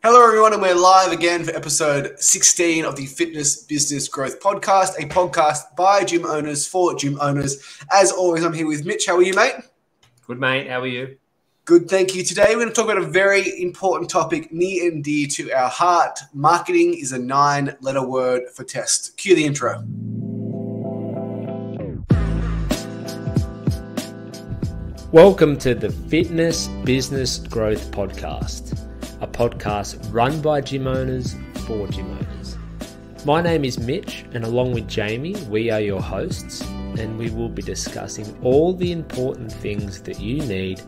Hello, everyone, and we're live again for episode 16 of the Fitness Business Growth Podcast, a podcast by gym owners for gym owners. As always, I'm here with Mitch. How are you, mate? Good, mate. How are you? Good, thank you. Today, we're going to talk about a very important topic, near and dear to our heart. Marketing is a 9-letter word for test. Cue the intro. Welcome to the Fitness Business Growth Podcast, a podcast run by gym owners for gym owners. My name is Mitch, and along with Jamie, we are your hosts, and we will be discussing all the important things that you need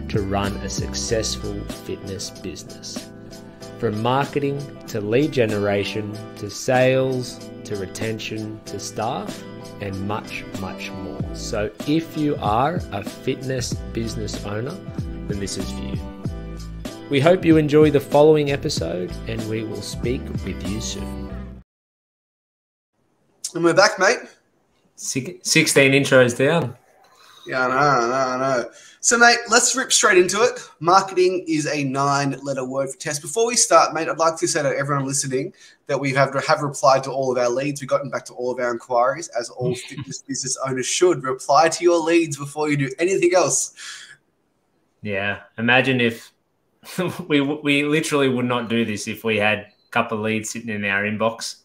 to run a successful fitness business. From marketing to lead generation to sales to retention to staff and much, much more. So if you are a fitness business owner, then this is for you. We hope you enjoy the following episode, and we will speak with you soon. And we're back, mate. 16 intros down. Yeah, I know. So, mate, let's rip straight into it. Marketing is a 9-letter word for test. Before we start, mate, I'd like to say to everyone listening that we have replied to all of our leads. We've gotten back to all of our inquiries, as all fitness business owners should. Reply to your leads before you do anything else. Yeah, imagine if we literally would not do this if we had a couple of leads sitting in our inbox.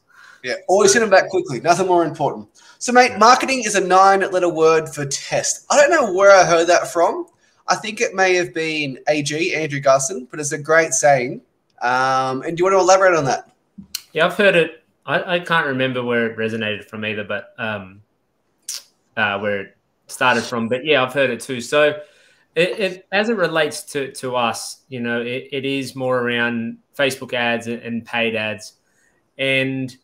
Yeah, always send them back quickly. Nothing more important. So, mate, marketing is a 9-letter word for test. I don't know where I heard that from. I think it may have been AG, Andrew Garson, but it's a great saying. And do you want to elaborate on that? Yeah, I've heard it. I can't remember where it resonated from either, but where it started from. But, yeah, I've heard it too. So, it as it relates to us, you know, it is more around Facebook ads and paid ads. And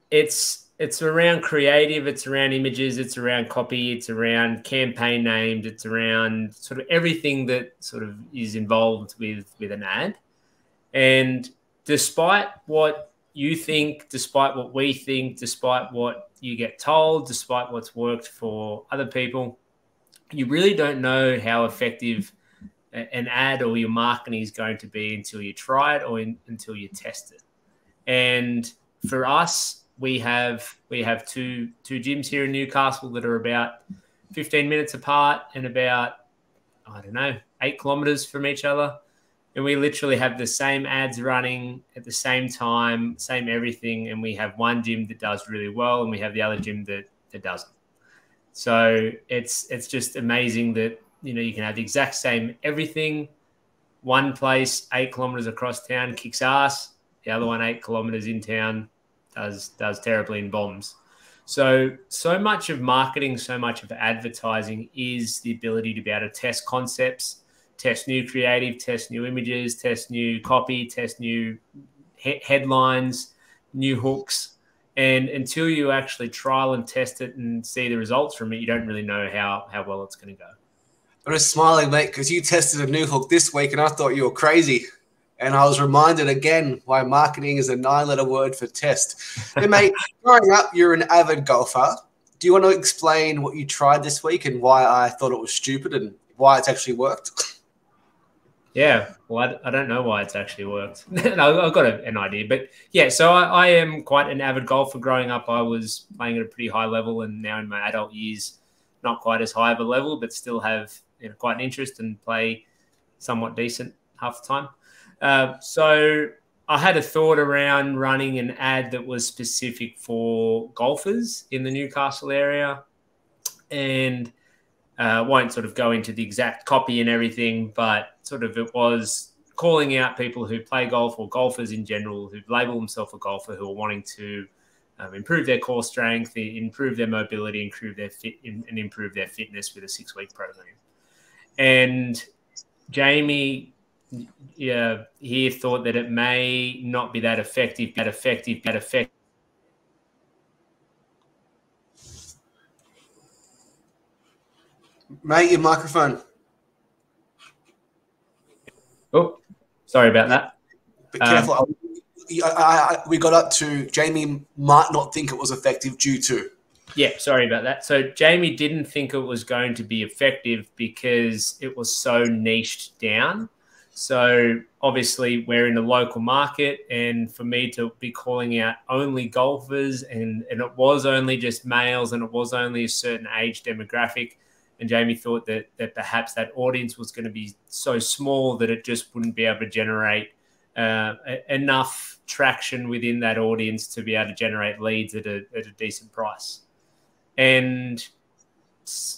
it's around creative, it's around images, it's around copy, it's around campaign names, it's around sort of everything that sort of is involved with an ad. And despite what you think, despite what we think, despite what you get told, despite what's worked for other people, you really don't know how effective an ad or your marketing is going to be until you try it or until you test it. And for us, we have two gyms here in Newcastle that are about 15 minutes apart and about, 8 kilometers from each other. And we literally have the same ads running at the same time, same everything. And we have one gym that does really well and we have the other gym that doesn't. So it's just amazing that, you know, you can have the exact same everything. One place 8 kilometers across town kicks ass. The other one 8 kilometers in town does terribly in bombs. So much of marketing, so much of advertising is the ability to be able to test concepts, test new creative, test new images, test new copy, test new headlines, new hooks. And until you actually trial and test it and see the results from it, you don't really know how well it's going to go. I'm just smiling, mate, because you tested a new hook this week and I thought you were crazy. And I was reminded again why marketing is a 9-letter word for test. And, mate, growing up, you're an avid golfer. Do you want to explain what you tried this week and why I thought it was stupid and why it's actually worked? Yeah, well, I don't know why it's actually worked. No, I've got an idea. But, yeah, so I am quite an avid golfer. Growing up, I was playing at a pretty high level, and now in my adult years, not quite as high of a level, but still have quite an interest and play somewhat decent half the time. So I had a thought around running an ad that was specific for golfers in the Newcastle area, and won't sort of go into the exact copy and everything, but sort of it was calling out people who play golf or golfers in general who label themselves a golfer who are wanting to improve their core strength, improve their mobility, improve their fitness with a 6-week program. And Jamie, yeah, he thought that it may not be that effective. Mate, your microphone. Oh, sorry about that. Be careful. We got up to Jamie might not think it was effective due to. Yeah, sorry about that. So Jamie didn't think it was going to be effective because it was so niched down. So obviously we're in the local market, and for me to be calling out only golfers, and it was only just males, and it was only a certain age demographic. And Jamie thought that perhaps that audience was going to be so small that it just wouldn't be able to generate enough traction within that audience to be able to generate leads at a decent price. And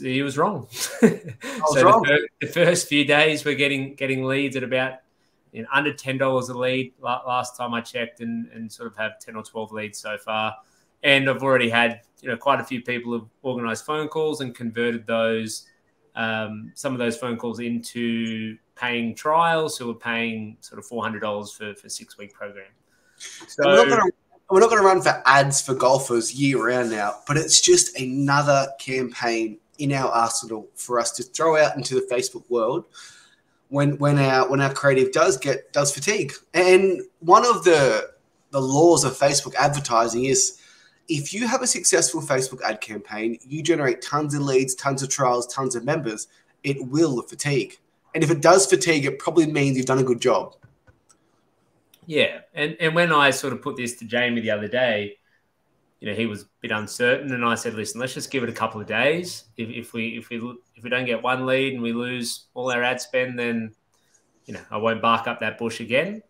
he was wrong. The first few days we're getting leads at about under $10 a lead last time I checked, and sort of have 10 or 12 leads so far. And I've already had quite a few people have organised phone calls and converted those some of those phone calls into paying trials, who are paying sort of $400 for a 6-week program. So we're not going to run for ads for golfers year round now, but it's just another campaign in our arsenal for us to throw out into the Facebook world when our creative does fatigue. And one of the laws of Facebook advertising is, if you have a successful Facebook ad campaign, you generate tons of leads, tons of trials, tons of members, it will fatigue. And if it does fatigue, it probably means you've done a good job. Yeah, and when I sort of put this to Jamie the other day, he was a bit uncertain, and I said, "Listen, let's just give it a couple of days. If we don't get one lead and we lose all our ad spend, then I won't bark up that bush again."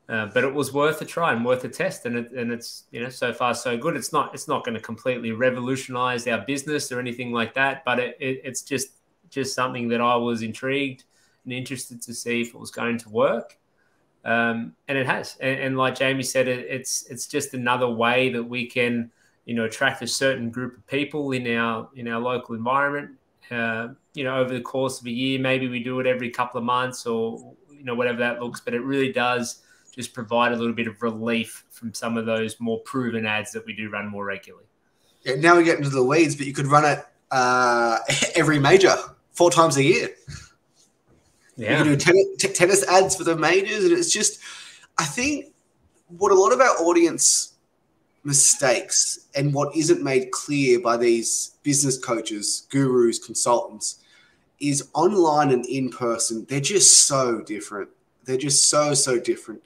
But it was worth a try and worth a test, and it's so far so good. It's not going to completely revolutionize our business or anything like that, but it's just something that I was intrigued and interested to see if it was going to work. And it has. And like Jamie said, it's just another way that we can, attract a certain group of people in our local environment. Over the course of a year, maybe we do it every couple of months, or whatever that looks. But it really does just provide a little bit of relief from some of those more proven ads that we do run more regularly. Yeah, now we get into the weeds, but you could run it every major 4 times a year. Yeah. You can do tennis ads for the majors, and it's just, I think what a lot of our audience mistakes and what isn't made clear by these business coaches, gurus, consultants is online and in person. They're just so different. They're just so different.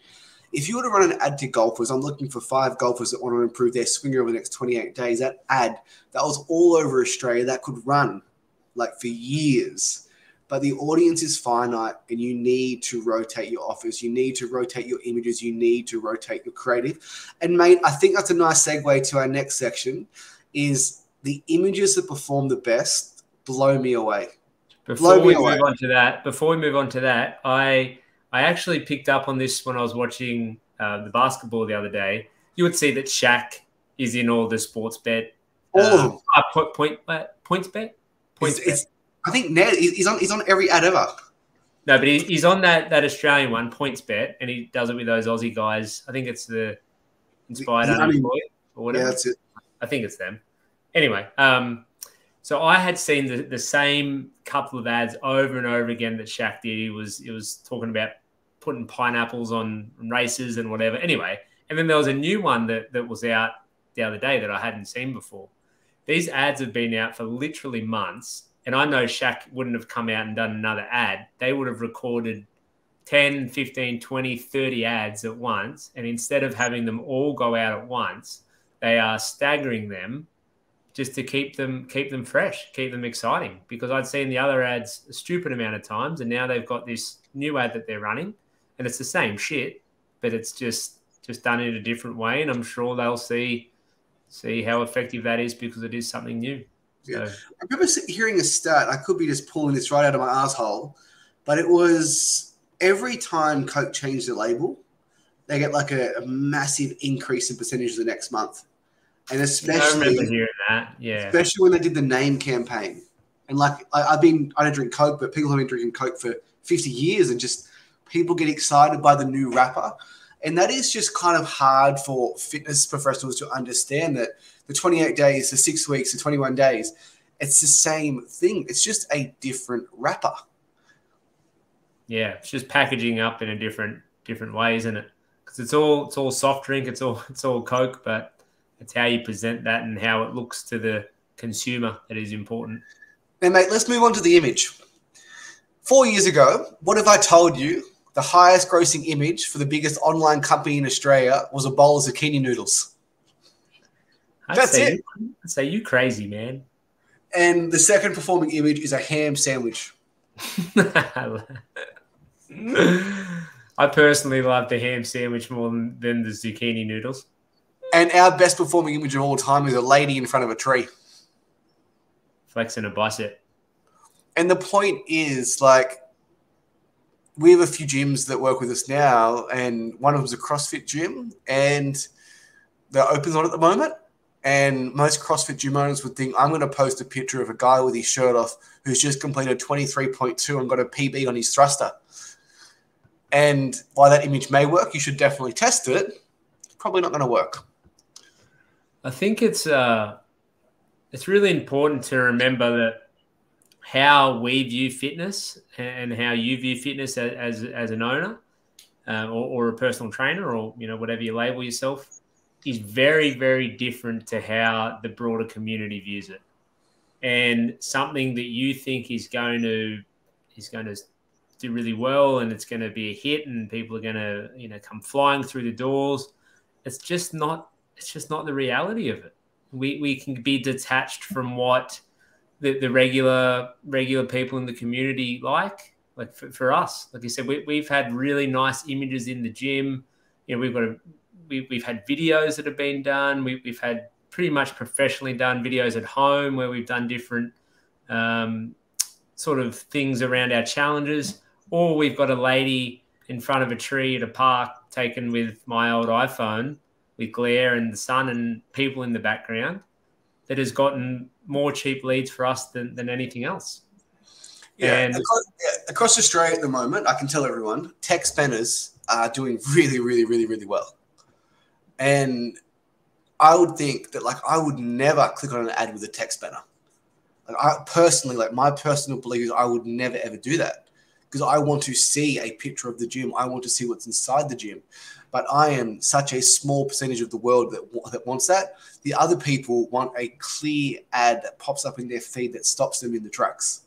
If you were to run an ad to golfers, I'm looking for 5 golfers that want to improve their swing over the next 28 days. That ad, that was all over Australia, that could run like for years. But the audience is finite, and you need to rotate your offers. You need to rotate your images. You need to rotate your creative. And, mate, I think that's a nice segue to our next section, is the images that perform the best blow me away. Before we move on to that, I actually picked up on this when I was watching the basketball the other day. You would see that Shaq is in all the sports bet. All of them. Points bet? I think Ned, he's on every ad ever. No, but he's on that Australian one, Points Bet, and he does it with those Aussie guys. I think it's the Inspired Unemployed or whatever. Yeah, that's it. I think it's them. Anyway, so I had seen the same couple of ads over and over again that Shaq did. He was talking about putting pineapples on races and whatever. Anyway, and then there was a new one that was out the other day that I hadn't seen before. These ads have been out for literally months. And I know Shaq wouldn't have come out and done another ad. They would have recorded 10, 15, 20, 30 ads at once. And instead of having them all go out at once, they are staggering them just to keep them fresh, keep them exciting. Because I'd seen the other ads a stupid amount of times, and now they've got this new ad that they're running, and it's the same shit, but it's just done in a different way. And I'm sure they'll see how effective that is, because it is something new. Yeah. I remember hearing a stat. I could be just pulling this right out of my asshole, but it was every time Coke changed the label, they get like a massive increase in percentage the next month. And especially, I remember hearing that. Yeah, especially when they did the name campaign. And like I don't drink Coke, but people have been drinking Coke for 50 years, and just people get excited by the new wrapper. And that is just kind of hard for fitness professionals to understand, that the 28 days, the 6 weeks, the 21 days, it's the same thing. It's just a different wrapper. Yeah, it's just packaging up in a different way, isn't it? Because it's all soft drink, it's all Coke, but it's how you present that and how it looks to the consumer that is important. Now, mate, let's move on to the image. 4 years ago, what if I told you the highest grossing image for the biggest online company in Australia was a bowl of zucchini noodles. That's it. I'd say you crazy, man. And the second performing image is a ham sandwich. I personally love the ham sandwich more than the zucchini noodles. And our best performing image of all time is a lady in front of a tree. Flexing a bicep. And the point is, like, we have a few gyms that work with us now, and one of them is a CrossFit gym, and they're open on at the moment. And most CrossFit gym owners would think, I'm going to post a picture of a guy with his shirt off who's just completed 23.2 and got a PB on his thruster. And while that image may work, you should definitely test it. It's probably not going to work. I think it's really important to remember that how we view fitness and how you view fitness as an owner or a personal trainer, or whatever you label yourself, is very, very different to how the broader community views it. And something that you think is going to do really well and it's going to be a hit and people are going to come flying through the doors, it's just not the reality of it. We can be detached from what the regular people in the community like for us. Like you said, we've had really nice images in the gym. We've had videos that have been done. We've had pretty much professionally done videos at home where we've done different sort of things around our challenges. Or we've got a lady in front of a tree at a park taken with my old iPhone with glare and the sun and people in the background that has gotten more cheap leads for us than anything else. Yeah, and across Australia at the moment, I can tell everyone, tech spenders are doing really, really, really, really well. And I would think that, like, I would never click on an ad with a tech spender. Like, my personal belief is I would never, ever do that because I want to see a picture of the gym. I want to see what's inside the gym. But I am such a small percentage of the world that wants that. The other people want a clear ad that pops up in their feed that stops them in the tracks.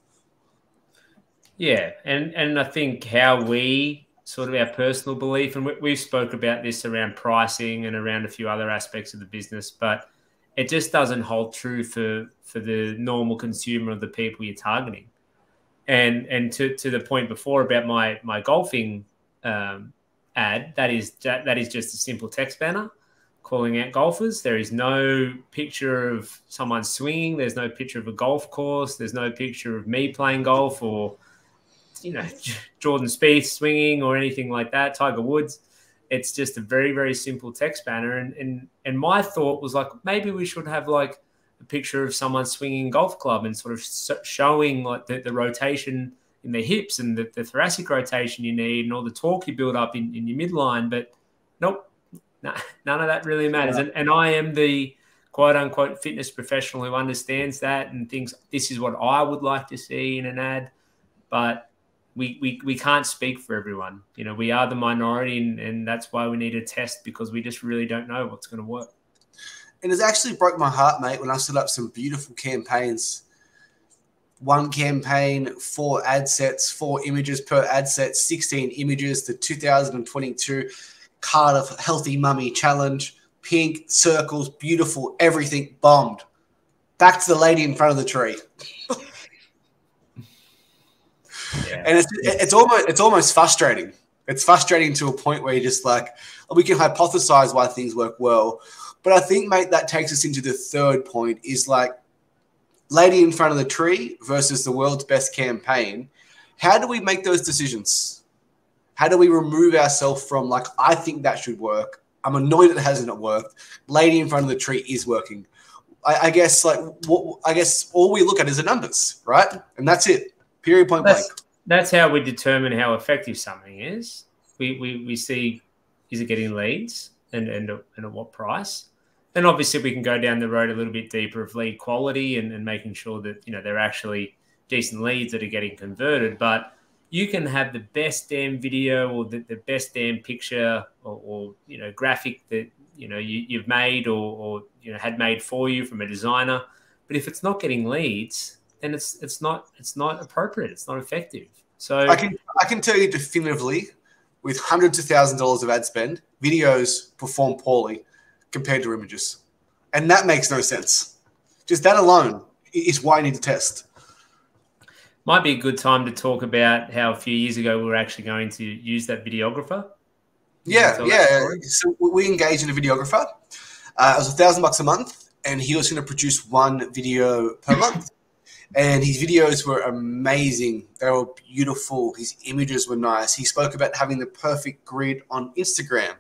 Yeah, and I think how we sort of our personal belief, and we've spoke about this around pricing and around a few other aspects of the business, but it just doesn't hold true for the normal consumer of the people you're targeting. And to the point before about my golfing ad, that is just a simple text banner calling out golfers. There is no picture of someone swinging. There's no picture of a golf course. There's no picture of me playing golf or Jordan Spieth swinging or anything like that, Tiger Woods. It's just a very, very simple text banner. And my thought was like, maybe we should have like a picture of someone swinging a golf club and sort of showing like the rotation in the hips and the thoracic rotation you need and all the torque you build up in your midline. But nope, none of that really matters. Yeah. And I am the quote unquote fitness professional who understands that and thinks this is what I would like to see in an ad. But we can't speak for everyone. We are the minority, and that's why we need a test, because we just really don't know what's going to work. And it's actually broke my heart, mate, when I set up some beautiful campaigns. One campaign, 4 ad sets, 4 images per ad set, 16 images, the 2022 Cardiff Healthy Mummy Challenge, pink, circles, beautiful, everything bombed. Back to the lady in front of the tree. Yeah. And it's almost frustrating. It's frustrating to a point where you're just like, we can hypothesize why things work well. But I think, mate, that takes us into the third point is like lady in front of the tree versus the world's best campaign. How do we make those decisions? How do we remove ourselves from like, I think that should work. I'm annoyed it hasn't worked. Lady in front of the tree is working. I guess all we look at is the numbers, right? And that's it. Period, point blank. That's how we determine how effective something is. We see, is it getting leads and at what price? And obviously we can go down the road a little bit deeper of lead quality and making sure that, they're actually decent leads that are getting converted. But you can have the best damn video or the best damn picture or graphic that, you've made or had made for you from a designer. But if it's not getting leads, then it's not appropriate. It's not effective. So I can tell you definitively with hundreds of thousands of dollars of ad spend, videos perform poorly compared to images. And that makes no sense. Just that alone is why I need to test. Might be a good time to talk about how a few years ago we were actually going to use that videographer. Yeah. So we engaged in a videographer. It was $1,000 a month, and he was going to produce one video per month. And his videos were amazing. They were beautiful. His images were nice. He spoke about having the perfect grid on Instagram.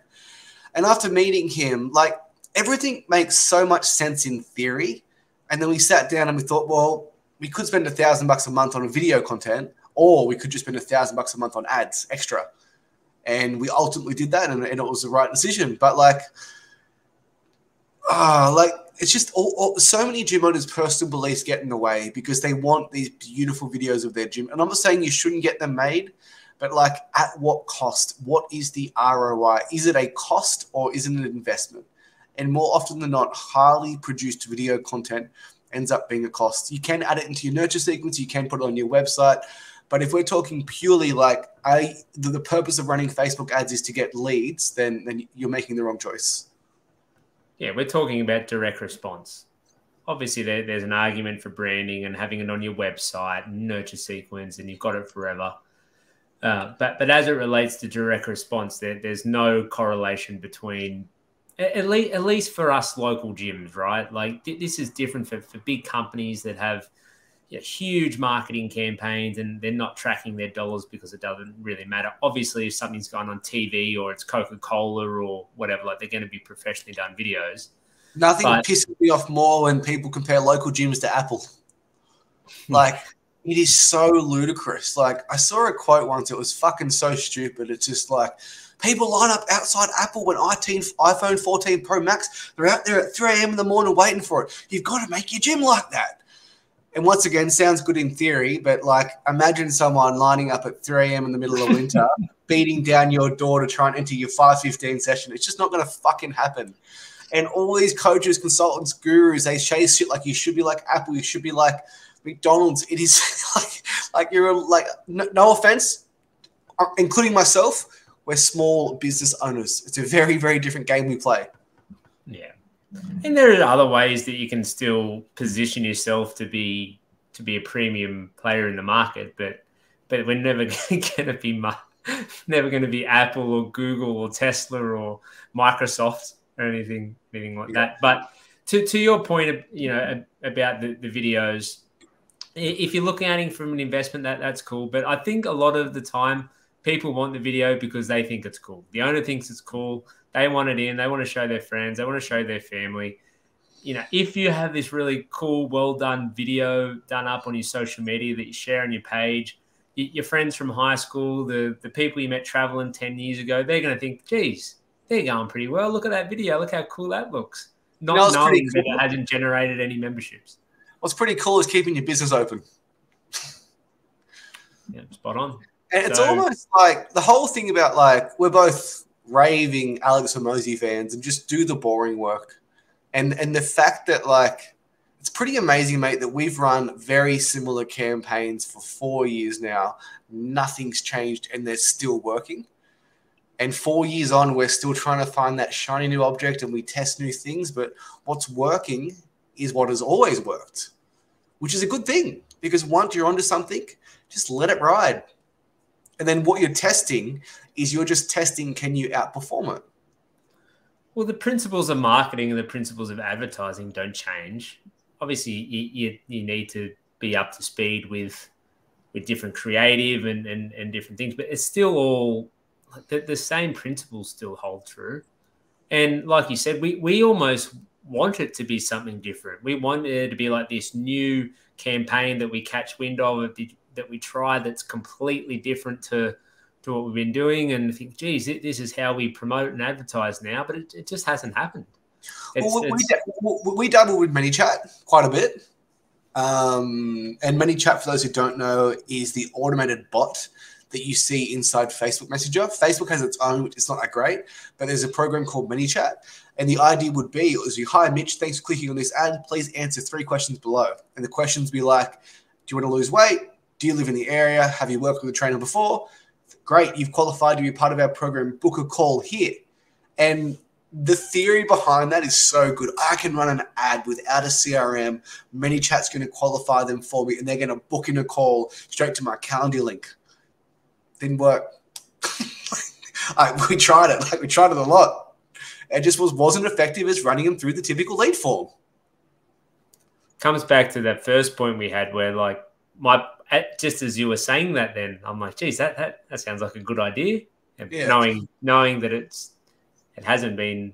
And after meeting him, like, everything makes so much sense in theory. And then we sat down and we thought, well, we could spend $1,000 a month on video content, or we could just spend $1,000 a month on ads extra. And we ultimately did that, and it was the right decision. But it's just so many gym owners' personal beliefs get in the way because they want these beautiful videos of their gym. And I'm not saying you shouldn't get them made, but like, at what cost? What is the ROI? Is it a cost or is it an investment? And more often than not, highly produced video content ends up being a cost. You can add it into your nurture sequence. You can put it on your website. But if we're talking purely like the purpose of running Facebook ads is to get leads, then you're making the wrong choice. Yeah, we're talking about direct response. Obviously, there's an argument for branding and having it on your website, nurture sequence, and you've got it forever. But as it relates to direct response, there's no correlation between, at least for us local gyms, right? Like, this is different for big companies that have huge marketing campaigns and they're not tracking their dollars because it doesn't really matter. Obviously, if something's gone on TV or it's Coca-Cola or whatever, like, they're going to be professionally done videos. Nothing pisses me off more when people compare local gyms to Apple. Like, it is so ludicrous. Like, I saw a quote once. It was fucking so stupid. It's just like, people line up outside Apple when iPhone 14 Pro Max, they're out there at 3 a.m. in the morning waiting for it. You've got to make your gym like that. And once again, sounds good in theory, but like, imagine someone lining up at 3 a.m. in the middle of winter, beating down your door to try and enter your 5:15 session. It's just not going to fucking happen. And all these coaches, consultants, gurus, they chase shit like you should be like Apple, you should be like McDonald's. It is like you're like, no offense, including myself, we're small business owners. It's a very, very different game we play. Yeah. And there are other ways that you can still position yourself to be a premium player in the market, but we're never going to be Apple or Google or Tesla or Microsoft or anything like that. But to your point, about the videos, if you're looking at it from an investment, that's cool. But I think a lot of the time people want the video because they think it's cool. The owner thinks it's cool. They want it in. They want to show their friends. They want to show their family. If you have this really cool, well-done video done up on your social media that you share on your page, your friends from high school, the people you met traveling 10 years ago, they're going to think, geez, they're going pretty well. Look at that video. Look how cool that looks. Not knowing that it hasn't generated any memberships. What's pretty cool is keeping your business open. Yeah, spot on. And it's almost like the whole thing about, like, we're both raving Alex Hormozi fans and just do the boring work. And the fact that, like, it's pretty amazing, mate, that we've run very similar campaigns for 4 years now. Nothing's changed and they're still working. And 4 years on, we're still trying to find that shiny new object and we test new things. But what's working is what has always worked, which is a good thing, because once you're onto something, just let it ride. And then what you're testing is you're just testing, can you outperform it? Well, the principles of marketing and the principles of advertising don't change. Obviously, you need to be up to speed with different creative and different things, but it's still all the same principles still hold true. And like you said, we almost want it to be something different. We want it to be like this new campaign that we catch wind of, that we try, that's completely different to what we've been doing, and think, geez, this is how we promote and advertise now, but it just hasn't happened. We dabble with ManyChat quite a bit. And ManyChat, for those who don't know, is the automated bot that you see inside Facebook Messenger. Facebook has its own, which is not that great, but there's a program called ManyChat. And the idea would be, hi, Mitch, thanks for clicking on this ad. Please answer 3 questions below. And the questions be like, do you want to lose weight? Do you live in the area? Have you worked with a trainer before? great, you've qualified to be part of our program, book a call here. And the theory behind that is so good. I can run an ad without a CRM. ManyChat's going to qualify them for me, and they're going to book in a call straight to my calendar link. Didn't work. We tried it. We tried it a lot. It just wasn't effective as running them through the typical lead form. Comes back to that first point we had where, like, just as you were saying that, then I'm like, geez, that sounds like a good idea. And knowing that it hasn't been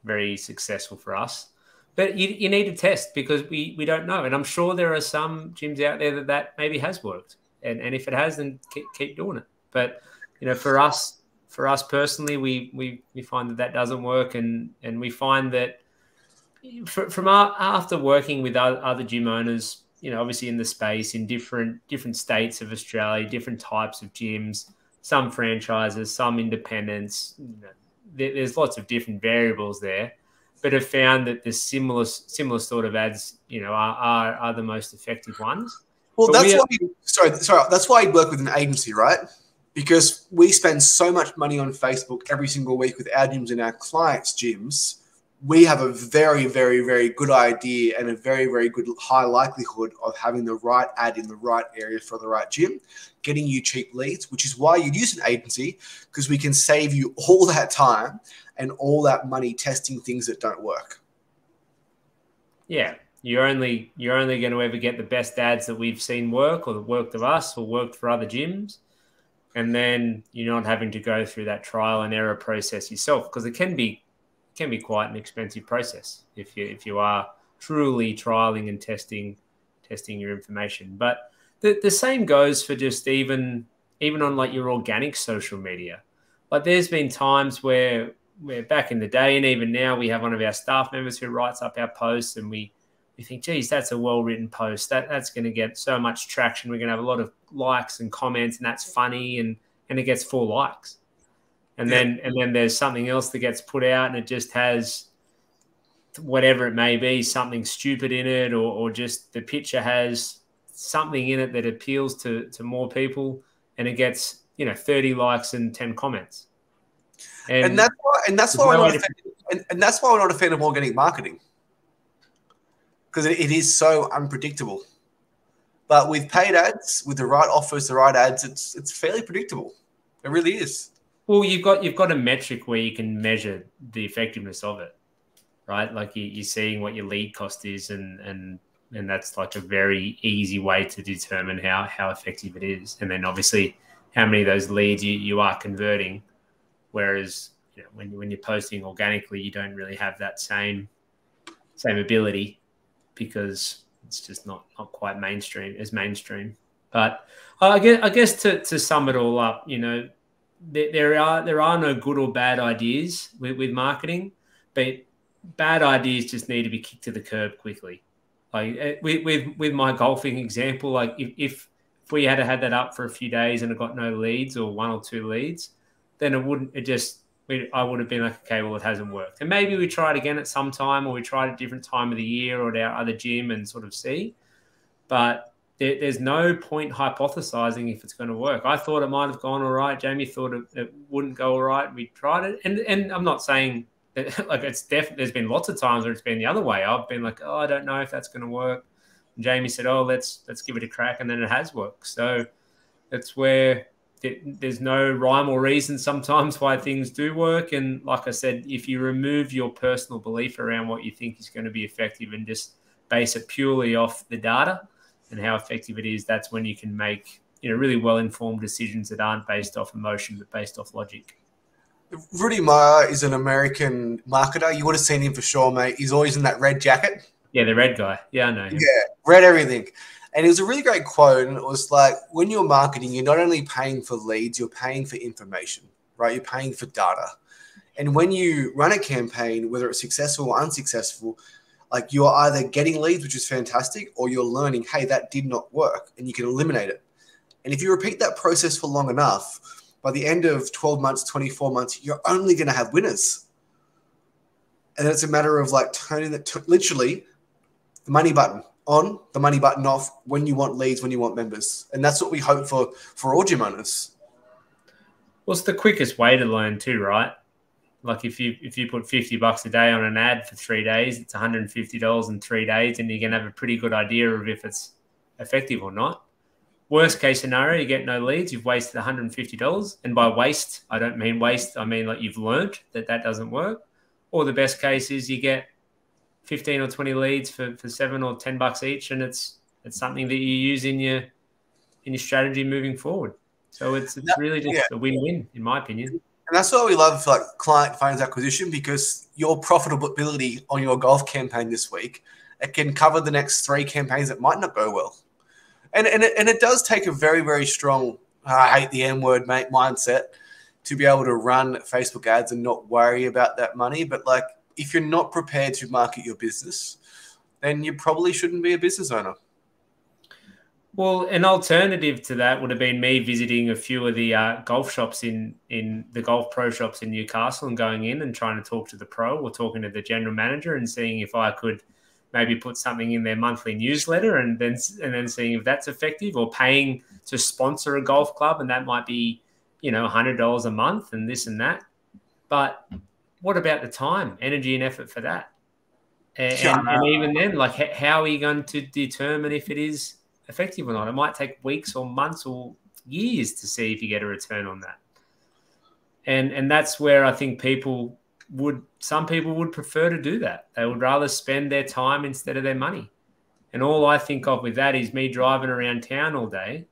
very successful for us. But you need to test because we don't know. And I'm sure there are some gyms out there that maybe has worked. And if it has, then keep doing it. But, for us personally, we find that doesn't work. And we find that after working with other gym owners, obviously in the space, in different states of Australia, different types of gyms, some franchises, some independents, there's lots of different variables there, but have found that the similar sort of ads, are the most effective ones. Well, that's why I work with an agency, right? Because we spend so much money on Facebook every single week with our gyms and our clients' gyms. We have a very, very, very good idea and a very, very good high likelihood of having the right ad in the right area for the right gym, getting you cheap leads, which is why you use an agency, because we can save you all that time and all that money testing things that don't work. Yeah, you're only going to ever get the best ads that we've seen work or that worked of us or worked for other gyms. And then you're not having to go through that trial and error process yourself, because it can be quite an expensive process if you are truly trialing and testing your information. But the same goes for just even on like your organic social media. Like there's been times where back in the day and even now we have one of our staff members who writes up our posts and we think, geez, that's a well-written post. That's going to get so much traction. We're going to have a lot of likes and comments and that's funny and it gets 4 likes. And then there's something else that gets put out and it just has whatever it may be, something stupid in it or just the picture has something in it that appeals to more people and it gets, 30 likes and 10 comments. And that's why we're not a fan of organic marketing. Because it is so unpredictable. But with paid ads, with the right offers, the right ads, it's fairly predictable. It really is. Well, you've got a metric where you can measure the effectiveness of it, right? Like you're seeing what your lead cost is, and that's like a very easy way to determine how effective it is. And then obviously how many of those leads you are converting. Whereas when you're posting organically, you don't really have that same ability because it's just not quite mainstream. But I guess to sum it all up, there are no good or bad ideas with marketing, but bad ideas just need to be kicked to the curb quickly. Like with my golfing example, like if we had that up for a few days and it got no leads or 1 or 2 leads, then I would have been like, okay, well, it hasn't worked. And maybe we try it again at some time or we try it a different time of the year or at our other gym and sort of see. But there's no point hypothesizing if it's going to work. I thought it might have gone all right. Jamie thought it wouldn't go all right. We tried it. And I'm not saying that, like it's definitely, there's been lots of times where it's been the other way. I've been like, I don't know if that's going to work. And Jamie said, let's give it a crack. And then it has worked. So that's where there's no rhyme or reason sometimes why things do work. And like I said, if you remove your personal belief around what you think is going to be effective and just base it purely off the data and how effective it is, that's when you can make really well-informed decisions that aren't based off emotion but based off logic. Rudy Meyer is an American marketer. You would have seen him for sure, mate. He's always in that red jacket. Yeah, the red guy. Yeah, I know him. Yeah, red everything. And it was a really great quote, and it was like, when you're marketing, you're not only paying for leads, you're paying for information, right? You're paying for data. And when you run a campaign, whether it's successful or unsuccessful, like you're either getting leads, which is fantastic, or you're learning, hey, that did not work, and you can eliminate it. And if you repeat that process for long enough, by the end of 12 months, 24 months, you're only going to have winners. And then it's a matter of like turning it to literally the money button on, the money button off when you want leads, when you want members. And that's what we hope for all gym owners. Well, it's the quickest way to learn too, right? Like if you put $50 a day on an ad for 3 days, it's $150 in 3 days, and you can have a pretty good idea of if it's effective or not. Worst case scenario, you get no leads, you've wasted $150. And by waste, I don't mean waste, I mean like you've learned that doesn't work. Or the best case is you get 15 or 20 leads for $7 or $10 each, and it's something that you use in your strategy moving forward. So it's really just a win-win, in my opinion. And that's what we love for like client finance acquisition, because your profitability on your golf campaign this week, it can cover the next 3 campaigns that might not go well. And it does take a very, very strong, I hate the M word, mate, mindset to be able to run Facebook ads and not worry about that money. But like, if you're not prepared to market your business, then you probably shouldn't be a business owner. Well, an alternative to that would have been me visiting a few of the golf shops in the golf pro shops in Newcastle and going in and trying to talk to the pro or talking to the general manager and seeing if I could maybe put something in their monthly newsletter and then seeing if that's effective, or paying to sponsor a golf club. And that might be, $100 a month and this and that. But what about the time, energy and effort for that? And even then, like, how are you going to determine if it is effective or not? It might take weeks or months or years to see if you get a return on that. And that's where I think some people would prefer to do that. They would rather spend their time instead of their money. And all I think of with that is me driving around town all day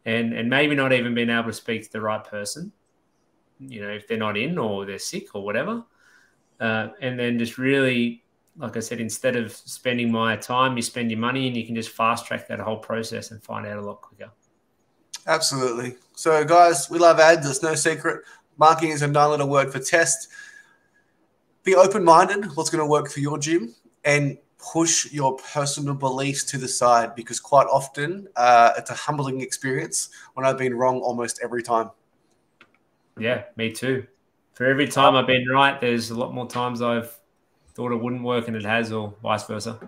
and maybe not even being able to speak to the right person, if they're not in or they're sick or whatever. And then just really, like I said, instead of spending my time, you spend your money, and you can just fast track that whole process and find out a lot quicker. Absolutely. So guys, we love ads. It's no secret. Marketing is a 9-letter word for test. Be open-minded. What's going to work for your gym, and push your personal beliefs to the side, because quite often it's a humbling experience when I've been wrong almost every time. Yeah, me too. For every time I've been right, there's a lot more times I've thought it wouldn't work and it has, or vice versa.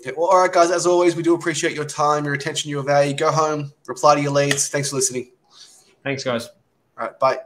Yeah, well, all right, guys. As always, we do appreciate your time, your attention, your value. Go home, reply to your leads. Thanks for listening. Thanks, guys. All right, bye.